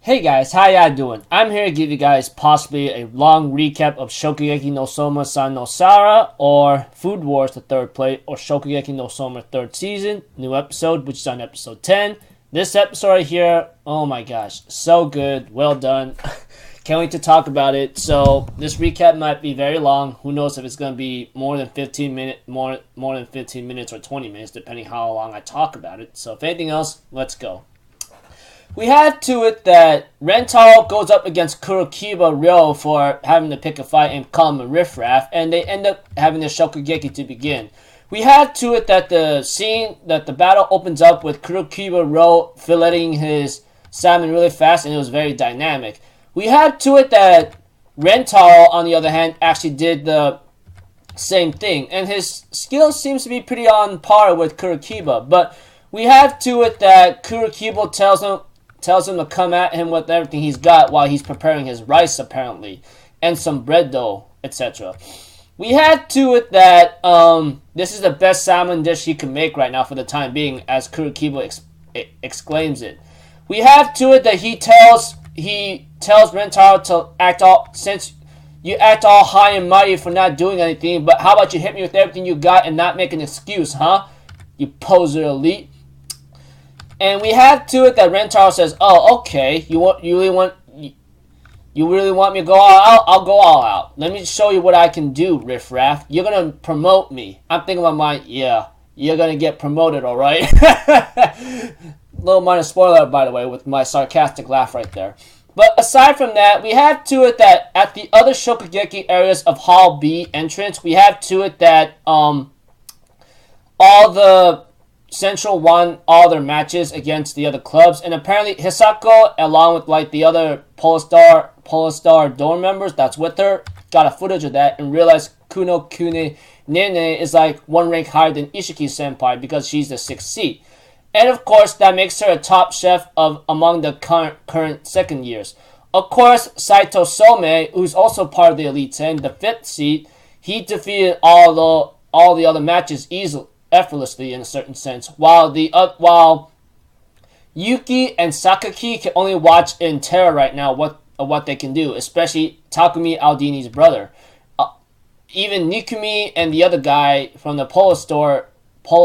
Hey guys, how y'all doing? I'm here to give you guys possibly a long recap of Shokugeki no Souma, Sara, or Food Wars, the third plate, or Shokugeki no Soma, third season, new episode, which is on episode 10. This episode right here, oh my gosh, so good, well done. Can't wait to talk about it. So this recap might be very long. Who knows if it's going to be more than 15 minutes, more than 15 minutes or 20 minutes, depending how long I talk about it. So if anything else, let's go. We had to it that Rentaro goes up against Kurokiba Ryo for having to pick a fight and call him a riffraff, and they end up having the Shokugeki to begin. We had to it that the battle opens up with Kurokiba Ryo filleting his salmon really fast, and it was very dynamic. We had to it that Rentaro, on the other hand, actually did the same thing, and his skill seems to be pretty on par with Kurokiba, but we have to it that Kurokiba tells him to come at him with everything he's got while he's preparing his rice, apparently, and some bread dough, etc. We had to it that this is the best salmon dish he can make right now for the time being, as Kurokiba exclaims it. We have to it that he tells Rentaro to act all, since you act all high and mighty for not doing anything, but how about you hit me with everything you got and not make an excuse, huh? You poser elite. And we have to it that Rentaro says, "Oh, okay. You really want me to go all out? I'll go all out. Let me show you what I can do, riffraff. You're gonna promote me." I'm thinking about yeah, you're gonna get promoted, all right. Little minor spoiler, by the way, with my sarcastic laugh right there. But aside from that, we have to it that at the other Shokugeki areas of Hall B entrance, we have to it that all the Central won all their matches against the other clubs, and apparently Hisako, along with like the other Polar dorm members that's with her, got a footage of that and realized Kuno Kune Nene is like one rank higher than Ishiki Senpai because she's the 6th seat. And of course, that makes her a top chef among the current second years. Of course, Saito Some, who's also part of the Elite 10, the 5th seat, he defeated all the other matches effortlessly in a certain sense, while Yuki and Sakaki can only watch in terror right now what they can do, especially Takumi Aldini's brother. Even Nikumi and the other guy from the Polar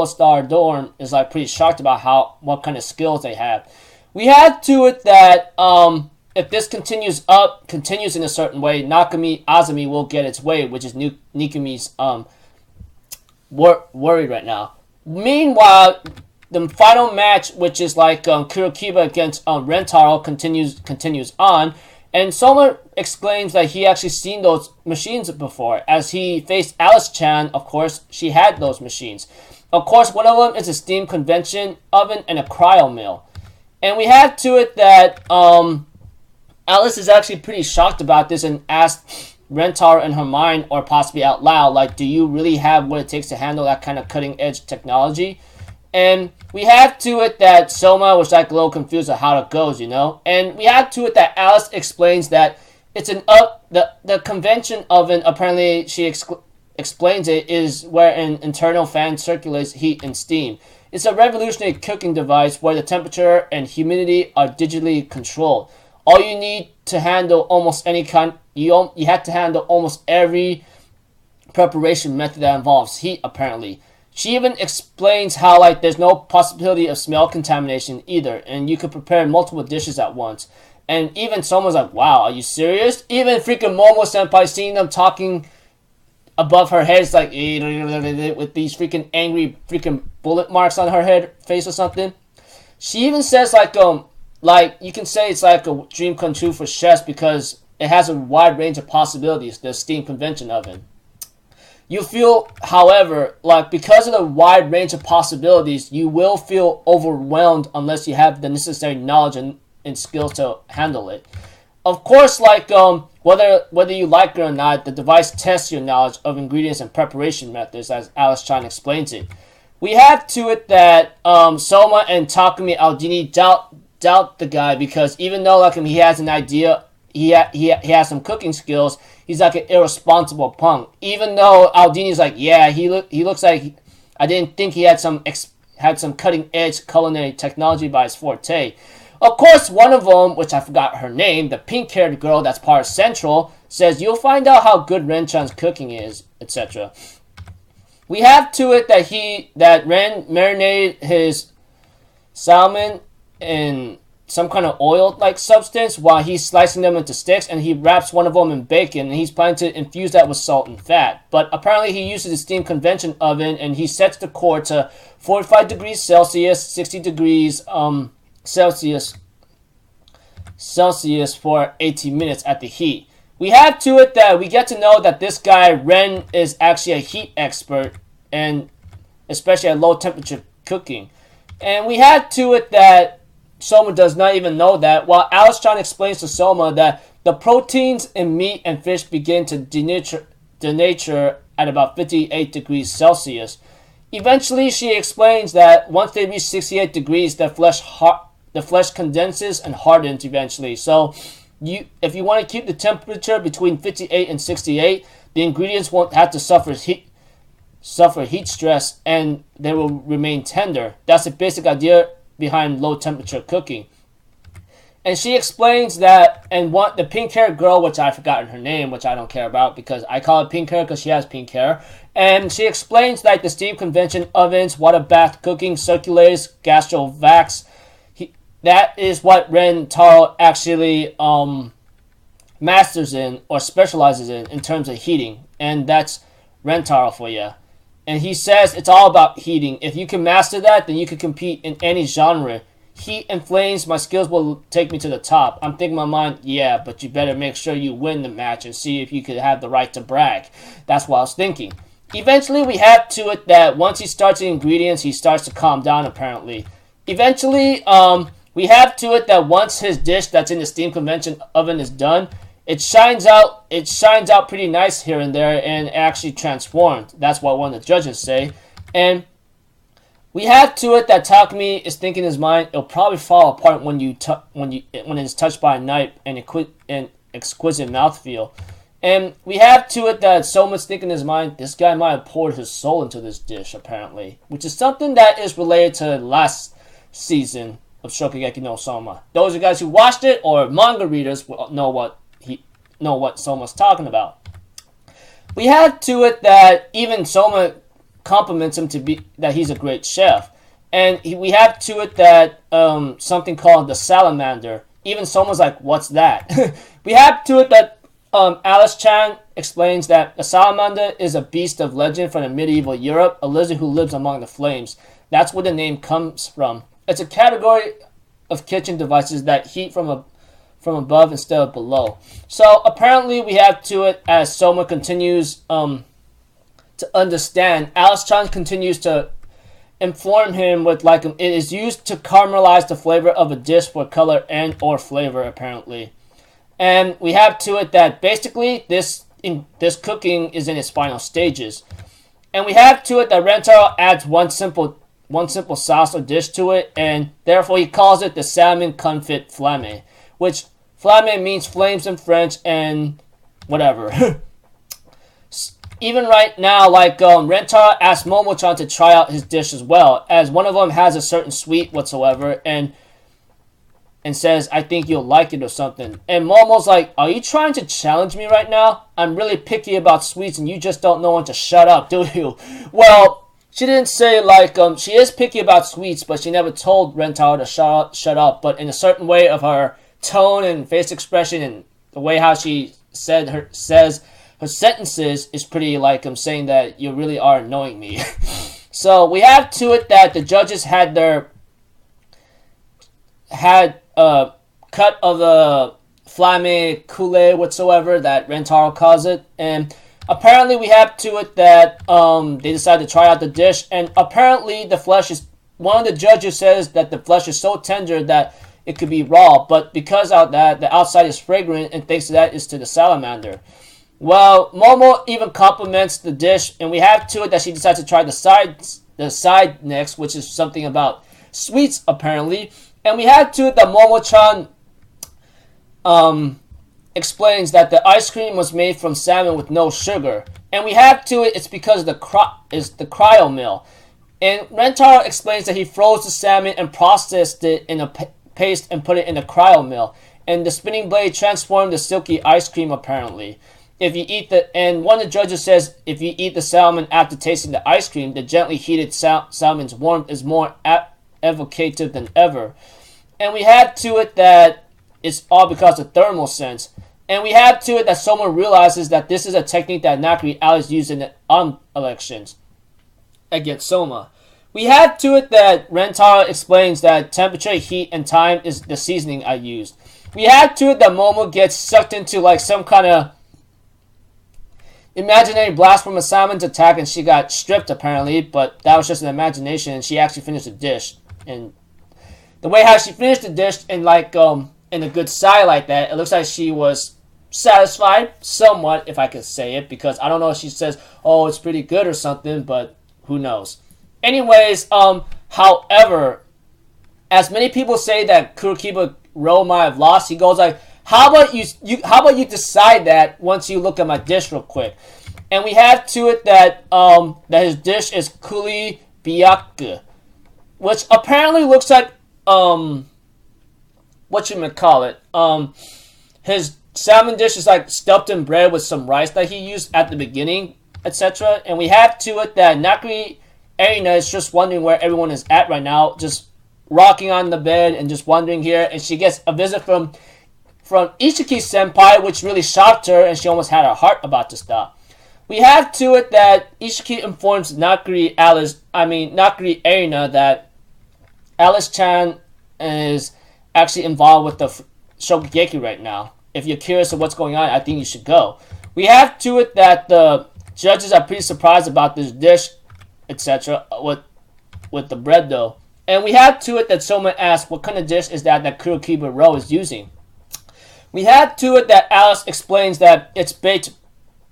Star dorm is like pretty shocked about what kind of skills they have. We had to it that if this continues in a certain way, Nakami Azumi will get its way, which is Nikumi's worried right now. Meanwhile, the final match, which is like Kurokiba against Rentaro, continues on, and Soma exclaims that he actually seen those machines before. As he faced Alice-chan, of course, she had those machines. Of course, one of them is a steam convection oven and a cryo mill. And we had to it that Alice is actually pretty shocked about this and asked Rentaro in her mind, or possibly out loud, like, do you really have what it takes to handle that kind of cutting-edge technology? And we have to it that Soma was like a little confused of how it goes, you know? And we have to it that Alice explains that it's the convention oven, apparently she explains it, is where an internal fan circulates heat and steam. It's a revolutionary cooking device where the temperature and humidity are digitally controlled. All you need to handle almost any kind, you have to handle almost every preparation method that involves heat, apparently. She even explains how like there's no possibility of smell contamination either, and you could prepare multiple dishes at once. And even someone's like, wow, are you serious? Even freaking Momo-senpai seeing them talking above her head, it's like, with these freaking angry freaking bullet marks on her face or something. She even says like you can say it's like a dream come true for chefs because it has a wide range of possibilities, the steam convention oven. You feel, however, like because of the wide range of possibilities, you will feel overwhelmed unless you have the necessary knowledge and skills to handle it. Of course, like whether you like it or not, the device tests your knowledge of ingredients and preparation methods, as Alice-chan explains it. We have to it that Soma and Takumi Aldini doubt the guy because even though like he has an idea, he has some cooking skills, he's like an irresponsible punk. Even though Aldini's like, yeah, he looks like I didn't think he had some cutting edge culinary technology by his forte. Of course, one of them, which I forgot her name, the pink-haired girl that's part of Central, says, "You'll find out how good Ren-chan's cooking is," etc. We have to it that Ren marinated his salmon in some kind of oil-like substance while he's slicing them into sticks, and he wraps one of them in bacon, and he's planning to infuse that with salt and fat. But apparently he uses a steam convection oven, and he sets the core to 45 degrees Celsius, 60 degrees Celsius for 18 minutes at the heat. We have to it that we get to know that this guy, Ren, is actually a heat expert, and especially at low temperature cooking. And we have to it that Souma does not even know that, while Alice-chan explains to Souma that the proteins in meat and fish begin to denature at about 58 degrees Celsius. Eventually, she explains that once they reach 68 degrees, the flesh condenses and hardens eventually. So, if you want to keep the temperature between 58 and 68, the ingredients won't have to suffer heat stress, and they will remain tender. That's the basic idea behind low temperature cooking. And she explains that, and the pink haired girl, which I've forgotten her name, which I don't care about because I call it pink hair because she has pink hair. And she explains that the steam convection ovens, water bath cooking, circulators, gastrovacs, that is what Ren Taro actually masters in or specializes in terms of heating. And that's Ren Taro for you. And he says it's all about heating. If you can master that, then you can compete in any genre. Heat and flames, my skills will take me to the top. I'm thinking in my mind, yeah, but you better make sure you win the match and see if you could have the right to brag. That's what I was thinking. Eventually, we have to it that once he starts the ingredients, he starts to calm down, apparently. Eventually, we have to it that once his dish that's in the steam convection oven is done, it shines out pretty nice here and there and actually transformed. That's what one of the judges say. And we have to it that Takumi is thinking in his mind, it'll probably fall apart when it's touched by a knife and exquisite mouthfeel. And we have to it that Souma's thinking in his mind, this guy might have poured his soul into this dish, apparently. Which is something that is related to last season of Shokugeki no Souma. Those of you guys who watched it or manga readers will know what Souma's talking about. We have to it that even Souma compliments him that he's a great chef, and we have to it that something called the salamander. Even Souma's like, what's that? We have to it that Alice-chan explains that a salamander is a beast of legend from the medieval Europe, a lizard who lives among the flames. That's where the name comes from. It's a category of kitchen devices that heat from above instead of below. So apparently we have to it as Souma continues to understand. Alice-chan continues to inform him with it is used to caramelize the flavor of a dish for color and or flavor, apparently. And we have to it that basically this cooking is in its final stages. And we have to it that Ren Taro adds one simple sauce or dish to it, and therefore he calls it the salmon confit flamme, which flamme means flames in French and whatever. Even right now, Ren Taro asked Momo-chan to try out his dish as well, as one of them has a certain sweet whatsoever, and says, I think you'll like it or something. And Momo's like, are you trying to challenge me right now? I'm really picky about sweets and you just don't know when to shut up, do you? Well, she didn't say she is picky about sweets, but she never told Ren Taro to shut up, but in a certain way of her tone and face expression and the way how she says her sentences is pretty saying that you really are annoying me. So we have to it that the judges had a cut of the flamme coulee whatsoever that Ren Taro calls it, and apparently we have to it that they decided to try out the dish, and apparently the flesh is, one of the judges says that the flesh is so tender that it could be raw, but because of that, the outside is fragrant, and thanks to that is to the salamander. Well, Momo even compliments the dish, and we have to it that she decides to try the side next, which is something about sweets, apparently. And we have to it that Momo-chan explains that the ice cream was made from salmon with no sugar. And we have to it, it's because of the cryo mill. And Ren Taro explains that he froze the salmon and processed it in a paste and put it in the cryo mill. And the spinning blade transformed the silky ice cream apparently. And one of the judges says if you eat the salmon after tasting the ice cream, the gently heated salmon's warmth is more evocative than ever. And we have to it that it's all because of thermal sense. And we have to it that someone realizes that this is a technique that Nakiri Alice used in the elections against Souma. We have to it that Rentaro explains that temperature, heat, and time is the seasoning I used. We have to it that Momo gets sucked into like some kind of imaginary blast from a salmon's attack and she got stripped apparently, but that was just an imagination and she actually finished the dish. And the way how she finished the dish in like in a good side like that, it looks like she was satisfied somewhat, if I could say it, because I don't know if she says, oh, it's pretty good or something, but who knows. Anyways, however, as many people say that Kurokiba Ro might have lost, he goes like, how about you decide that once you look at my dish real quick? And we have to it that that his dish is kuli byaku, which apparently looks like his salmon dish is like stuffed in bread with some rice that he used at the beginning, etc. And we have to it that Nakiri Erina is just wondering where everyone is at right now, just rocking on the bed and just wondering here, and she gets a visit from Ishiki Senpai, which really shocked her, and she almost had her heart about to stop. We have to it that Ishiki informs Nakiri Erina that Alice-chan is actually involved with the Shokugeki right now. If you're curious of what's going on, I think you should go. We have to it that the judges are pretty surprised about this dish, etc. with the bread though. And we have to it that Souma asks what kind of dish is that Kurokiba Ro is using. We have to it that Alice explains that it's baked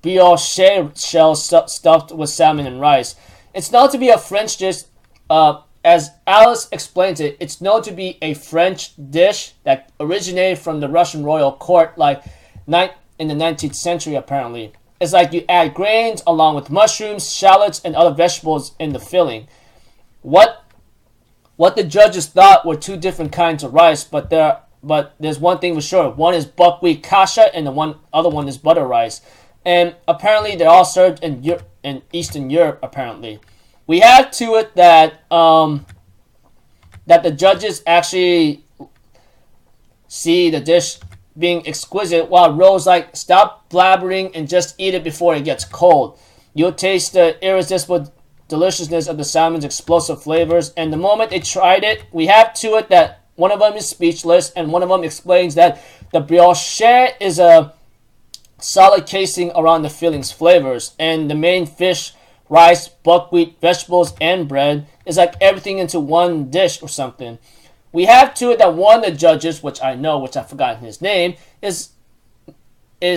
brioche shell stuffed with salmon and rice. It's known to be a French dish. As Alice explains it, it's known to be a French dish that originated from the Russian royal court like in the 19th century apparently. It's like you add grains along with mushrooms, shallots, and other vegetables in the filling. What the judges thought were two different kinds of rice, but there's one thing for sure. One is buckwheat kasha and the other one is butter rice. And apparently they're all served in Eastern Europe apparently. We have to it that that the judges actually see the dish being exquisite while Ro's like, stop blabbering and just eat it before it gets cold. You'll taste the irresistible deliciousness of the salmon's explosive flavors. And the moment they tried it, we have to it that one of them is speechless and one of them explains that the brioche is a solid casing around the filling's flavors. And the main fish, rice, buckwheat, vegetables, and bread is like everything into one dish or something. We have to it that one of the judges, which I've forgotten his name, is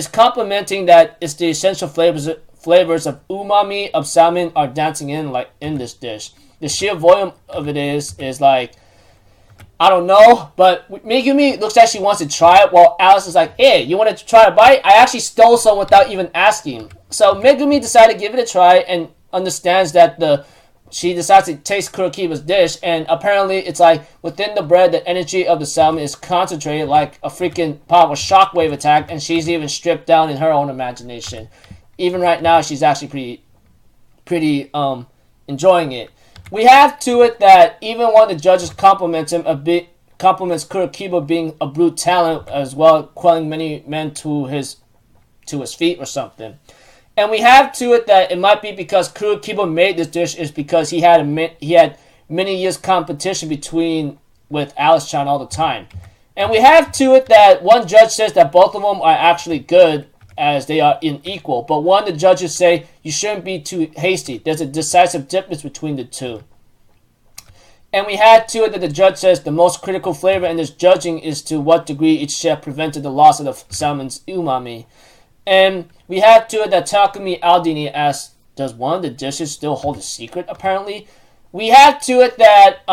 complimenting that it's the essential flavors of umami of salmon are dancing in this dish. The sheer volume of it is like, I don't know, but Megumi looks like she wants to try it, while Alice is like, hey, you want to try a bite? I actually stole some without even asking. So Megumi decided to give it a try and understands that she decides to taste Kurokiba's dish, and apparently it's like within the bread, the energy of the salmon is concentrated like a freaking powerful shockwave attack, and she's even stripped down in her own imagination. Even right now, she's actually pretty enjoying it. We have to it that even one of the judges compliments Kurokiba being a brute talent as well, quelling many men to his feet or something. And we have to it that it might be because Kurokiba made this dish is because he had many years competition with Alice-chan all the time. And we have to it that one judge says that both of them are actually good as they are unequal. But one of the judges say you shouldn't be too hasty. There's a decisive difference between the two. And we had to it that the judge says the most critical flavor in this judging is to what degree each chef prevented the loss of the salmon's umami. And we had to it that Takumi Aldini asks, does one of the dishes still hold a secret, apparently? We had to it that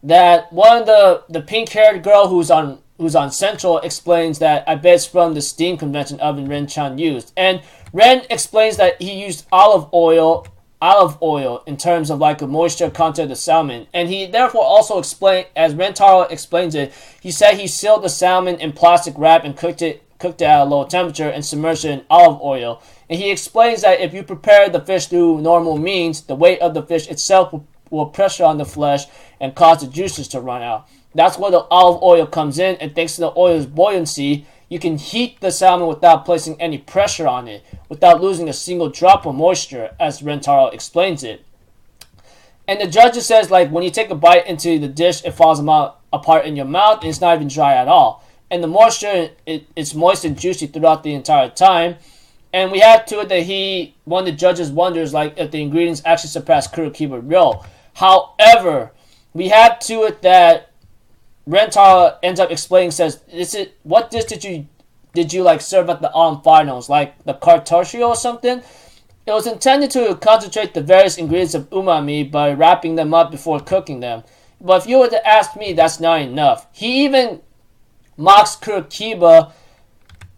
that one of the pink-haired girl who's on Central explains that I bet it's from the steam convention oven Ren-chan used. And Ren explains that he used olive oil olive oil in terms of like a moisture content of the salmon. And he therefore also explained, as Rentaro explains it, he said he sealed the salmon in plastic wrap and cooked it at a low temperature and submerged it in olive oil. And he explains that if you prepare the fish through normal means, the weight of the fish itself will pressure on the flesh and cause the juices to run out. That's where the olive oil comes in, and thanks to the oil's buoyancy, you can heat the salmon without placing any pressure on it, without losing a single drop of moisture, as Rentaro explains it. And the judge says, like, when you take a bite into the dish, it falls apart in your mouth, and it's not even dry at all. And the moisture, it's moist and juicy throughout the entire time. And we have to it that one of the judges wonders, like, if the ingredients actually surpass Kurokiba Ryo. However, we have to it that Rentaro ends up explaining, says, what dish did you like serve at the finals, like the cartoccio or something? It was intended to concentrate the various ingredients of umami by wrapping them up before cooking them. But if you were to ask me, that's not enough. He even mocks Kurokiba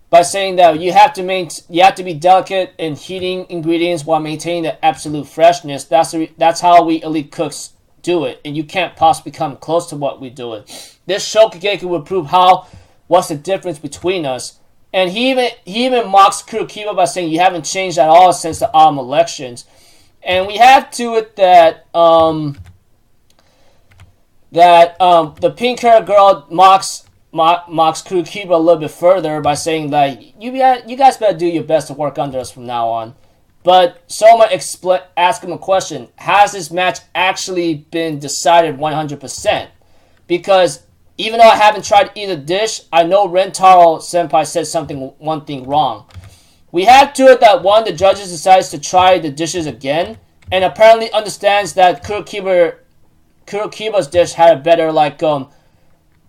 by saying that you have to be delicate in heating ingredients while maintaining the absolute freshness. That's how we elite cooks do it, and you can't possibly come close to what we do it. This Shokugeki would prove what's the difference between us. And he even mocks Kurokiba by saying you haven't changed at all since the elections. And we have to it that the pink-haired girl mocks Kurokiba a little bit further by saying that you guys better do your best to work under us from now on. But Souma asks him a question: has this match actually been decided 100%? Because even though I haven't tried either dish, I know Rentaro Senpai said one thing wrong. We have to it that one of the judges decides to try the dishes again, and apparently understands that Kurokiba's dish had a better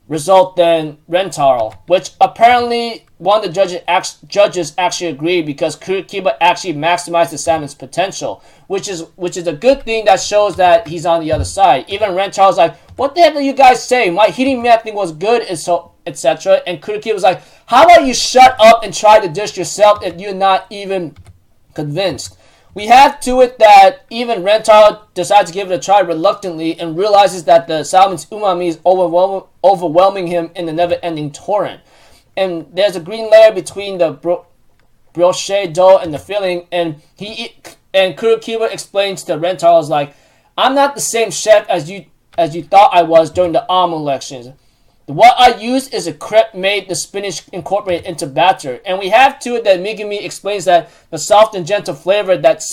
result than Rentaro, which apparently one of the judges actually agreed, because Kurokiba actually maximized the salmon's potential, which is a good thing that shows that he's on the other side. Even Rentaro's like, what the heck are you guys saying? My heating method was good, and so etc. And Kurokiba was like, how about you shut up and try the dish yourself if you're not even convinced? We have to it that even Rentaro decides to give it a try reluctantly and realizes that the salmon's umami is overwhelming him in the never-ending torrent. And there's a green layer between the brioche dough and the filling, and Kurokiba explains to Rentaro, like, I'm not the same chef as you thought I was during the elections. What I used is a crepe made the spinach incorporated into batter. And we have to it that Megumi explains that the soft and gentle flavor that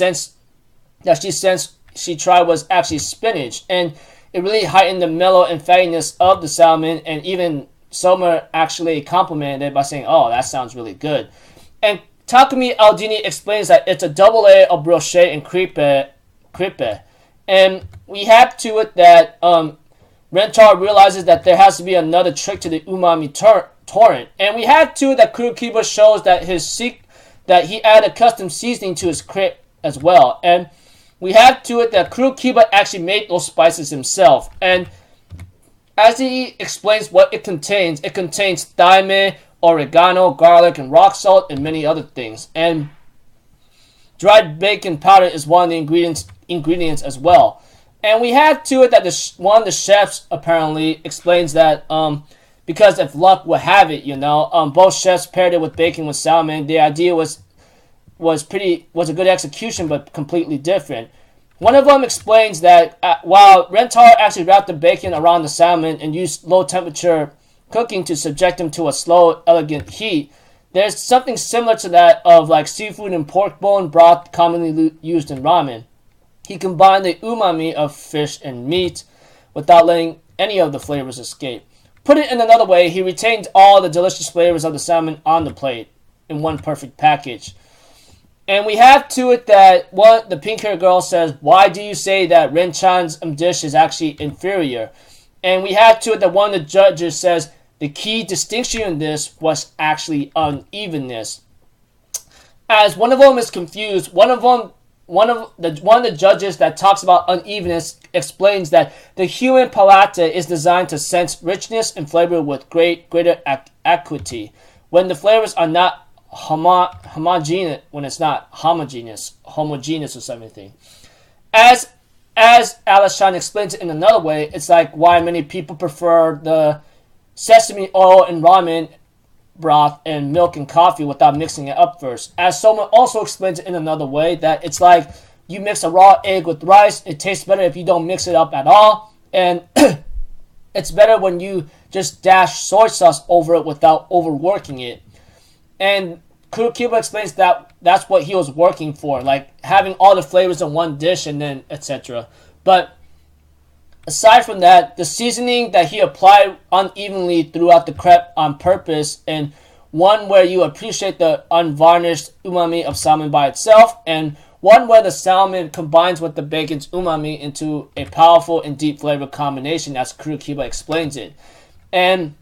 she tried was actually spinach. And it really heightened the mellow and fattiness of the salmon. And even Souma actually complimented it by saying, oh, that sounds really good. And Takumi Aldini explains that it's a double layer of brioche and crepe. And we have to it that Rentaro realizes that there has to be another trick to the umami torrent. And we have to that Kurokiba shows that that he added custom seasoning to his crepe as well. And we have to it that Kurokiba actually made those spices himself. And as he explains what it contains thyme, oregano, garlic, and rock salt, and many other things. And dried bacon powder is one of the ingredients as well. And we have to it that one of the chefs apparently explains that because if luck would have it, both chefs paired it with bacon with salmon. The idea was a good execution, but completely different. One of them explains that while Rentaro actually wrapped the bacon around the salmon and used low temperature cooking to subject them to a slow, elegant heat, there's something similar to that of like seafood and pork bone broth commonly used in ramen. He combined the umami of fish and meat without letting any of the flavors escape. Put it in another way, he retained all the delicious flavors of the salmon on the plate in one perfect package. And we have to it that the pink-haired girl says, why do you say that Renchan's dish is actually inferior? And we have to it that one of the judges says the key distinction in this was actually unevenness. As one of them is confused, one of the judges that talks about unevenness explains that the human palate is designed to sense richness and flavor with greater acuity. When the flavors are not homogeneous, when it's not homogeneous or something. as Alice-chan explains it in another way, it's like why many people prefer the sesame oil and ramen broth and milk and coffee without mixing it up first. As Souma also explains it in another way, that it's like you mix a raw egg with rice, it tastes better if you don't mix it up at all, and it's better when you just dash soy sauce over it without overworking it. And Kurokiba explains that that's what he was working for, like having all the flavors in one dish and then etc. But aside from that, the seasoning that he applied unevenly throughout the crepe on purpose, and one where you appreciate the unvarnished umami of salmon by itself, and one where the salmon combines with the bacon's umami into a powerful and deep flavor combination, as Kurokiba explains it. And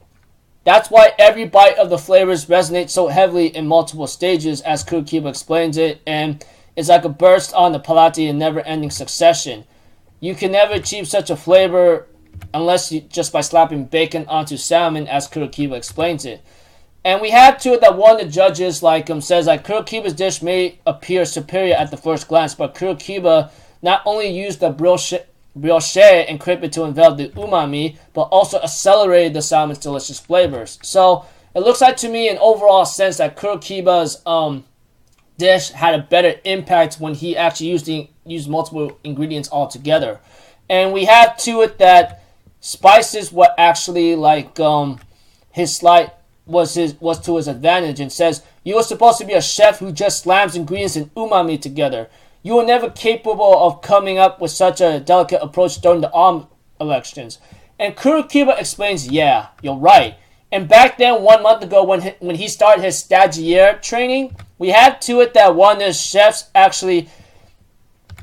that's why every bite of the flavors resonates so heavily in multiple stages, as Kurokiba explains it, and it's like a burst on the palate in never-ending succession. You can never achieve such a flavor unless you just by slapping bacon onto salmon, as Kurokiba explains it. And we have to it that one of the judges says Kurokiba's dish may appear superior at the first glance, but Kurokiba not only used the brioche and crepe to envelop the umami, but also accelerated the salmon's delicious flavors. So it looks like to me an overall sense that Kurokiba's dish had a better impact when he actually used multiple ingredients all together. And we have to it that spices were actually his slight was to his advantage, and says, "You were supposed to be a chef who just slams ingredients and umami together. You were never capable of coming up with such a delicate approach during the elections." And Kurokiba explains, "Yeah, you're right. And back then, 1 month ago, when he started his stagiaire training, we had to it that one of the chefs actually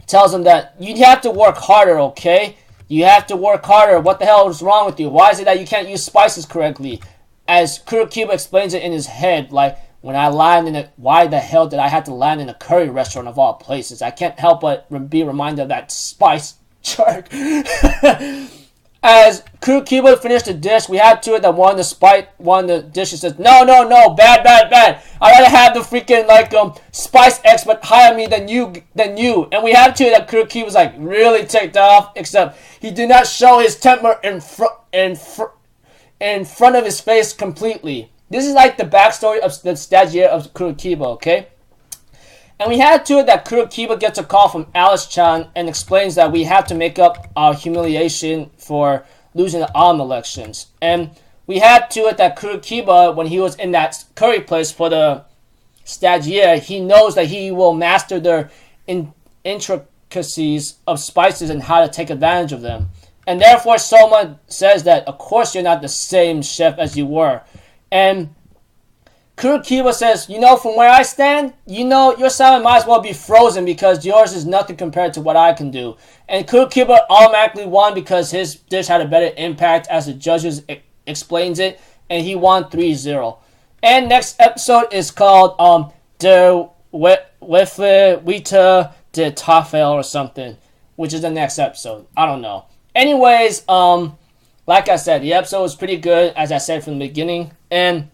tells him that you have to work harder, okay? You have to work harder. What the hell is wrong with you? Why is it that you can't use spices correctly?" As Kurokiba explains it in his head, when I land why the hell did I have to land in a curry restaurant of all places? I can't help but be reminded of that spice chart. As Kurokiba finished the dish, we had to it that one of the dishes says, no, bad. I'd rather have the freaking spice expert hire me than you. And we have to it that Kurokiba was really ticked off, except he did not show his temper in front of his face completely. This is the backstory of the stagiaire of Kurokiba, okay? And we had to it that Kurokiba gets a call from Alice-chan and explains that we have to make up our humiliation for losing the elections. And we had to it that Kurokiba, when he was in that curry place for the stagiaire, he knows that he will master their intricacies of spices and how to take advantage of them. And therefore, Souma says that, of course, you're not the same chef as you were. And Kurokiba says, from where I stand, your salmon might as well be frozen because yours is nothing compared to what I can do. And Kurokiba automatically won because his dish had a better impact, as the judges explains it, and he won 3-0. And next episode is called Der Wefle Wita de Tafel or something, which is the next episode. I don't know. Anyways, like I said, the episode was pretty good, as I said from the beginning. And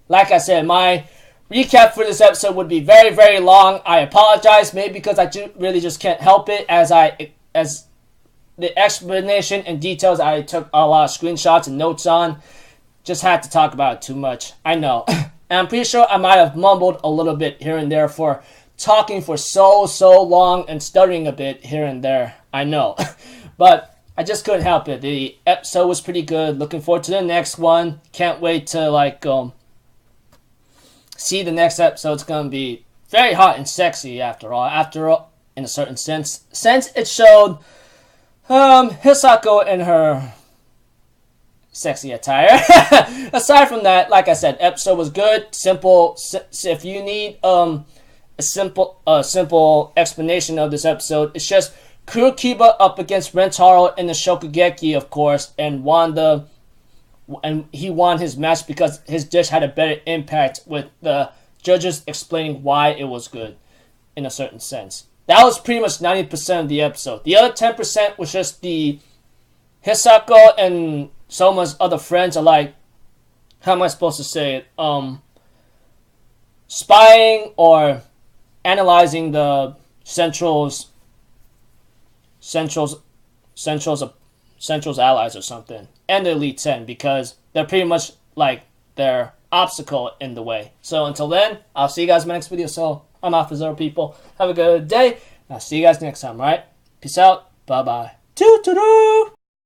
like I said, my recap for this episode would be very, very long. I apologize, maybe because I really just can't help it, as the explanation and details I took a lot of screenshots and notes on. Just had to talk about it too much. I know. And I'm pretty sure I might have mumbled a little bit here and there for talking for so long and stuttering a bit here and there. I know. But I just couldn't help it. The episode was pretty good. Looking forward to the next one. Can't wait to see the next episode. It's gonna be very hot and sexy after all, in a certain sense. Since it showed Hisako in her sexy attire. Aside from that, like I said, episode was good, simple. If you need a simple explanation of this episode, it's just Kurokiba up against Rentaro in the Shokugeki, of course, and he won his match because his dish had a better impact, with the judges explaining why it was good in a certain sense. That was pretty much 90% of the episode. The other 10% was just the Hisako and Souma's other friends are how am I supposed to say it? Spying or analyzing the Central's Central's allies or something, and the Elite 10, because they're pretty much like their obstacle in the way. So until then, I'll see you guys in my next video. So I'm off for Zero, people. Have a good day. I'll see you guys next time, alright? Peace out. Bye-bye. Toot-toot-toot!